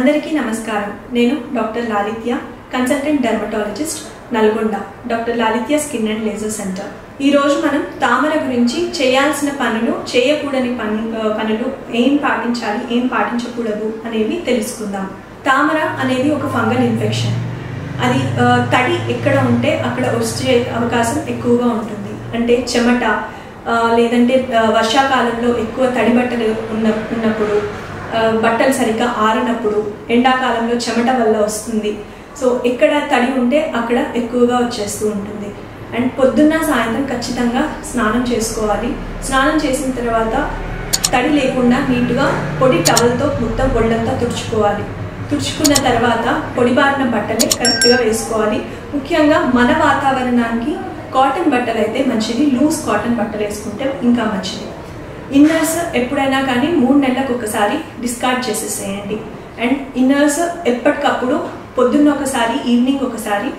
అందరికీ నమస్కారం. నేను doctor Lalitya, consultant dermatologist, Nalgonda, doctor Lalitya skin and laser centre. ఈ రోజు మనం తామర గురించి చేయాల్సిన పనులు, చేయకూడని పనులు, ఏం పాటించాలి, ఏం పాటించకూడదు అనేవి తెలుసుకుందాం. తామర అనేది ఒక ఫంగల్ ఇన్ఫెక్షన్. అది తడి ఎక్కడ ఉంటే అక్కడ వచ్చే అవకాశం ఎక్కువగా ఉంటుంది. అంటే చెమట, లేదంటే వర్షాకాలంలో ఎక్కువ తడి బట్టలు ఉన్నప్పుడు, బట్టలు సరిగ్గా ఆరినప్పుడు, ఎండాకాలంలో చెమట వల్ల వస్తుంది. సో ఎక్కడ తడి ఉంటే అక్కడ ఎక్కువగా వచ్చేస్తూ ఉంటుంది. అండ్ పొద్దున్న సాయంత్రం ఖచ్చితంగా స్నానం చేసుకోవాలి. స్నానం చేసిన తర్వాత తడి లేకుండా నీట్గా పొడి టవల్తో మొత్తం ఒళ్ళంతా తుడుచుకోవాలి. తుడుచుకున్న తర్వాత పొడిబారిన బట్టలే కరెక్ట్గా వేసుకోవాలి. ముఖ్యంగా మన వాతావరణానికి కాటన్ బట్టలు అయితే మంచిది. లూజ్ కాటన్ బట్టలు వేసుకుంటే ఇంకా మంచిది. ఇన్నర్స్ ఎప్పుడైనా కానీ 3 నెలలకు ఒకసారి డిస్కార్డ్ చేసేసేయండి. అండ్ ఇన్నర్స్ ఎప్పటికప్పుడు పొద్దున్న ఒకసారి, ఈవినింగ్ ఒకసారి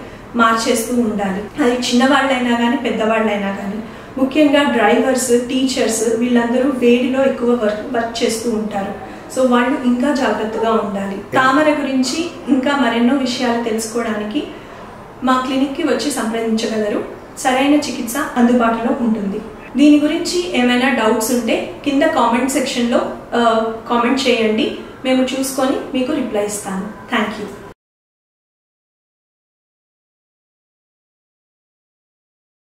మార్చేస్తూ ఉండాలి. అది చిన్నవాళ్ళైనా కానీ పెద్దవాళ్ళైనా కానీ. ముఖ్యంగా డ్రైవర్స్, టీచర్స్ వీళ్ళందరూ వేడిలో ఎక్కువ వర్క్ చేస్తూ ఉంటారు. సో వాళ్ళు ఇంకా జాగ్రత్తగా ఉండాలి. తామర గురించి ఇంకా మరెన్నో విషయాలు తెలుసుకోవడానికి మా క్లినిక్కి వచ్చి సంప్రదించగలరు. సరైన చికిత్స అందుబాటులో ఉంటుంది. దీని గురించి ఏమైనా డౌట్స్ ఉంటే కింద కామెంట్ సెక్షన్లో కామెంట్ చేయండి. మేము చూసుకొని మీకు రిప్లై ఇస్తాను. Thank you.